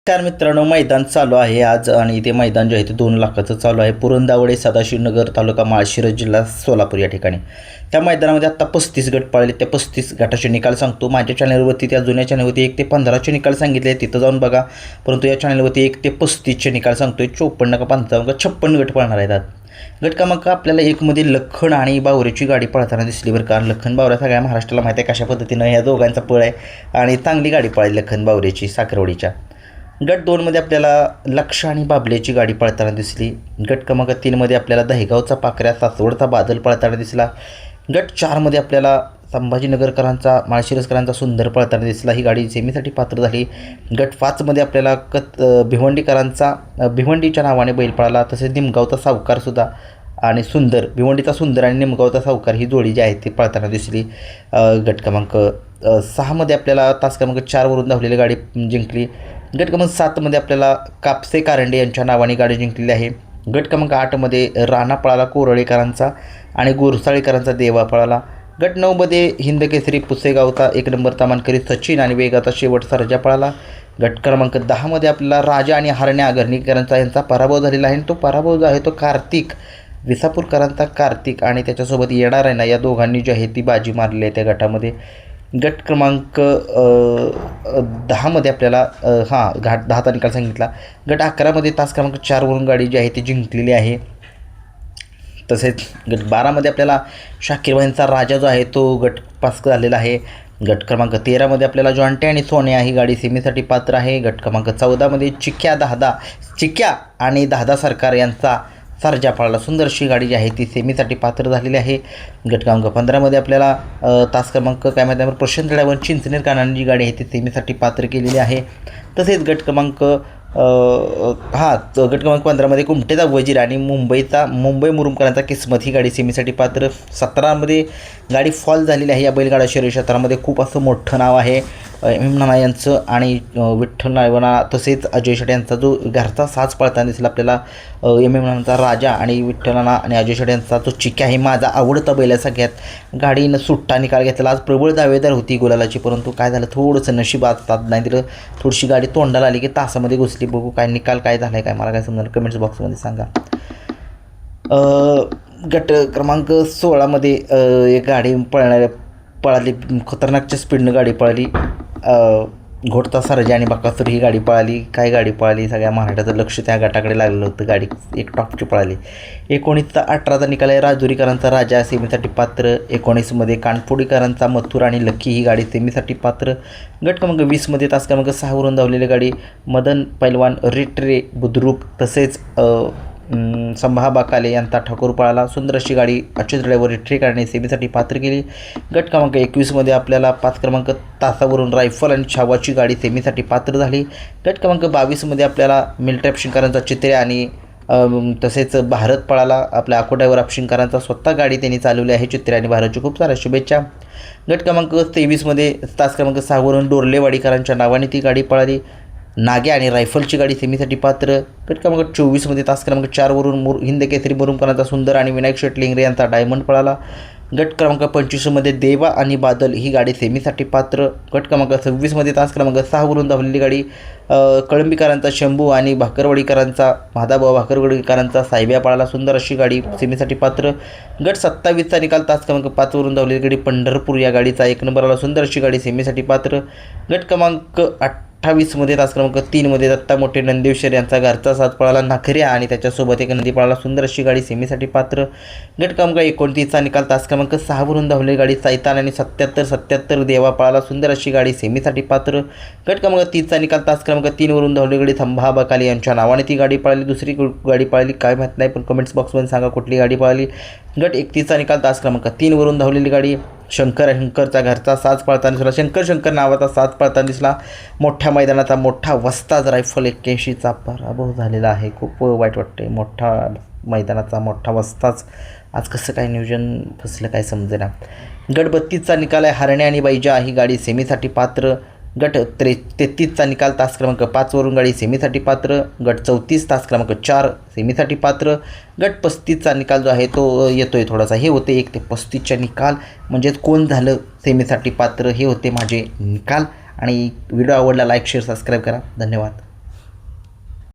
नमस्कार मित्रांनो, मैदान चालू आहे आज आणि ते मैदान जे आहे ते 2 लाखाचं चालू आहे. पुरंदावडे सदाशिवनगर तालुका माळशिरस जिल्हा सोलापूर या ठिकाणी. त्या मैदानामध्ये आत्ता 35 गट पाळले. त्या 35 गटाचे निकाल सांगतो. माझ्या चॅनलवरती, त्या जुन्या चॅनलवरती 1 ते 15चे निकाल सांगितले, तिथं जाऊन बघा. परंतु या चॅनलवरती 1 ते 35चे निकाल सांगतोय. 54 का 55 का 56 गट पळणार आहेत आज. गट क्रमांक आपल्याला 1 मध्ये लखन आणि बावऱ्याची गाडी पळताना दिसली बरं का. लखन बावऱ्या सगळ्या महाराष्ट्राला माहिती आहे कशा पद्धतीनं ह्या दोघांचा पळ आहे आणि चांगली गाडी पळाली लखन बावऱ्याची साखरवडीच्या. गट 2 मध्ये आपल्याला लक्ष आणि बाबल्याची गाडी पळताना दिसली. गट क्रमांक 3 मध्ये आपल्याला दहेगावचा पाकऱ्या सासवडचा बादल पळताना दिसला. गट 4 मध्ये आपल्याला संभाजीनगरकरांचा माळशिरसकरांचा सुंदर पळताना दिसला. ही गाडी सेमीसाठी पात्र झाली. गट 5 मध्ये आपल्याला भिवंडीकरांचा भिवंडीच्या नावाने बैल पळाला. तसेच निमगावचा सावकारसुद्धा आणि सुंदर, भिवंडीचा सुंदर आणि निमगावचा सावकार ही जोडी जी आहे ती पळताना दिसली. गट क्रमांक 6 मध्ये आपल्याला तास क्रमांक 4 वरून धावलेली गाडी जिंकली. गट क्रमांक 7 मध्ये आपल्याला कापसे कारंडे यांच्या नावाने गाडी जिंकलेली आहे. गट क्रमांक 8 मध्ये राणा पळाला कोरळेकरांचा आणि गोरसाळेकरांचा देवा पळाला. गट 9 मध्ये हिंदकेसरी पुसेगावचा 1 नंबरचा मानकरी सचिन आणि वेगाचा शेवट सर्जा पळाला. गट क्रमांक 10 मध्ये आपल्याला राजा आणि हरण्या घरणीकरांचा यांचा पराभव झालेला आहे. तो पराभव जो आहे तो कार्तिक विसापूरकरांचा कार्तिक आणि त्याच्यासोबत येणार आहे ना, या दोघांनी जी आहे ती बाजी मारली आहे त्या गटामध्ये. गट क्रमांक 10 मध्ये आपल्याला 10चा निकाल सांगितला. गट 11 मध्ये तास क्रमांक 4 वरून गाडी जी आहे ती जिंकलेली आहे. तसेच गट 12 मध्ये आपल्याला शाकीरबाईंचा राजा जो आहे तो गट पास झालेला आहे. गट क्रमांक 13 मध्ये आपल्याला जॉन्टे आणि सोन्या ही गाडी सेमीसाठी पात्र आहे. गट क्रमांक 14 मध्ये चिक्या आणि दादा सरकार यांचा सर्जा पळाला. सुंदरशी गाडी जी आहे ती सेमीसाठी पात्र झालेली आहे. गट क्रमांक 15 मध्ये आपल्याला तास क्रमांक काय माहिती आहे प्रशांत ड्रायव्हर चिंचनेर कानांनी जी गाडी आहे ती सेमीसाठी पात्र केलेली आहे. तसेच गट क्रमांक गट क्रमांक 15 मध्ये कुमटेचा वजीर आणि मुंबई मुरुमकरांचा किस्मत ही गाडी सेमीसाठी पात्र. 17 मध्ये गाडी फॉल झालेली आहे. या बैलगाडा शर्यत क्षेत्रामध्ये खूप असं मोठं नाव आहे नाना यांचं आणि विठ्ठल नायवना तसेच अजय शेट यांचा जो घरचा साज पळताना दिसला आपल्याला. नानांचा राजा आणि विठ्ठल नाना आणि अजय शेट यांचा जो चिक्या आहे माझा आवडता बैल आहे सगळ्यात. गाडीनं सुट्टा निकाल घेतला. आज प्रबळ दावेदार होती गुलालाची, परंतु काय झालं थोडंसं नशीबात नाही दिलं. थोडीशी गाडी तोंडाला आली की तासामध्ये घुसली. बघू काय निकाल काय झाला आहे काय मला काय समजणार, कमेंट्स बॉक्समध्ये सांगा. गट क्रमांक 16 मध्ये एक गाडी पळाली खतरनाकच्या स्पीडनं गाडी पळाली. घोटता सरजा आणि बकासूर ही गाडी पळाली. काय गाडी पळाली, सगळ्या महाराष्ट्राचं लक्ष त्या गटाकडे लागलेलं होतं. गाडी एक टॉपची पळाली. 19चा 18चा निकाल आहे. राजुरीकरांचा राजा सेमीसाठी पात्र. 19 मध्ये कानफोडीकरांचा मथुर आणि लक्की ही गाडी सेमीसाठी पात्र. गट क्रमांक 20 मध्ये तास क्रमांक 6 वरून धावलेली गाडी मदन पैलवान रेटरे बुद्रुक तसेच संभा बाकाले यांचा ठाकूर पळाला. सुंदर अशी गाडी अच्युत ड्रायव्हर रिट्रे करणे सेमीसाठी पात्र केली. गट क्रमांक 21 मध्ये आपल्याला 5 क्रमांक तासावरून रायफल आणि छावाची गाडी सेमीसाठी पात्र झाली. गट क्रमांक 22 मध्ये आपल्याला मिलिटरी अपशिंकरांचा चित्रे आणि तसेच भारत पळाला. आपल्या अको ड्रायव्हर अपशिंकरांचा स्वतः गाडी त्यांनी चालवली आहे. चित्रे आणि भारतची खूप साऱ्या शुभेच्छा. गट क्रमांक 23 मध्ये तास क्रमांक 6 वरून डोरलेवाडीकरांच्या नावाने ती गाडी पळाली. नागे आणि रायफलची गाडी सेमीसाठी पात्र. गट क्रमांक 24 मध्ये तास क्रमांक 4 वरून हिंदकेसरी मुरुमकरांचा सुंदर आणि विनायक शेट लिंगरे यांचा डायमंड पळाला. गट क्रमांक 25 मध्ये देवा आणि बादल ही गाडी सेमीसाठी पात्र. गट क्रमांक 26 मध्ये तास क्रमांक 6 वरून धावलेली गाडी कळंबीकरांचा शंभू आणि भाकरवाडीकरांचा महादाभाऊ भाकरवाडीकरांचा साहेब्या पळाला. सुंदर अशी गाडी सेमीसाठी पात्र. गट 27चा निकाल तास क्रमांक 5 वरून धावलेली गाडी पंढरपूर या गाडीचा 1 नंबर आला. सुंदर अशी गाडी सेमीसाठी पात्र. गट क्रमांक 28 मध्ये तास क्रमांक 3 मध्ये दत्ता मोठे नंदेश्वर यांचा घरचा साथ पळाला. नाखऱ्या आणि त्याच्यासोबत एक नंदी पळाला. सुंदर अशी गाडी सेमीसाठी पात्र. गट क्रमांक 29चा निकाल तास क्रमांक 6 वरून धावलेली गाडी सैतान आणि 77 देवा पळाला. सुंदर अशी गाडी सेमीसाठी पात्र. गट क्रमांक 30चा निकाल तास क्रमांक 3 वरून धावलेली गाडी संभा बकाले यांच्या नावाने ती गाडी पळाली. दुसरी गाडी पळाली काय माहीत नाही, पण कमेंट्स बॉक्समध्ये सांगा कुठली गाडी पळाली. गट 31चा निकाल तास क्रमांक 3 वरून धावलेली गाडी शंकरचा घरचा साज पळताना दिसला. शंकर नावाचा साज पळताना दिसला. मोठ्या मैदानाचा मोठा वस्ताज रायफल 81चा पराभव झालेला आहे. खूप वाईट वाटते. मोठा मैदानाचा मोठा वस्ताज आज कसं काय नियोजन फसलं काय समजेना. गट 32चा निकाल आहे. हरण्या आणि बैजा ही गाडी सेमीसाठी पात्र. गट 33चा निकाल तास क्रमांक 5 वरून गाडी सेमीसाठी पात्र. गट 34 तास क्रमांक 4 सेमीसाठी पात्र. गट 35चा निकाल जो आहे तो येतोय थोडासा. हे होते 1 ते 35चे निकाल, म्हणजेच कोण झालं सेमीसाठी पात्र हे होते माझे निकाल. आणि व्हिडिओ आवडला लाईक शेअर सबस्क्राईब करा. धन्यवाद.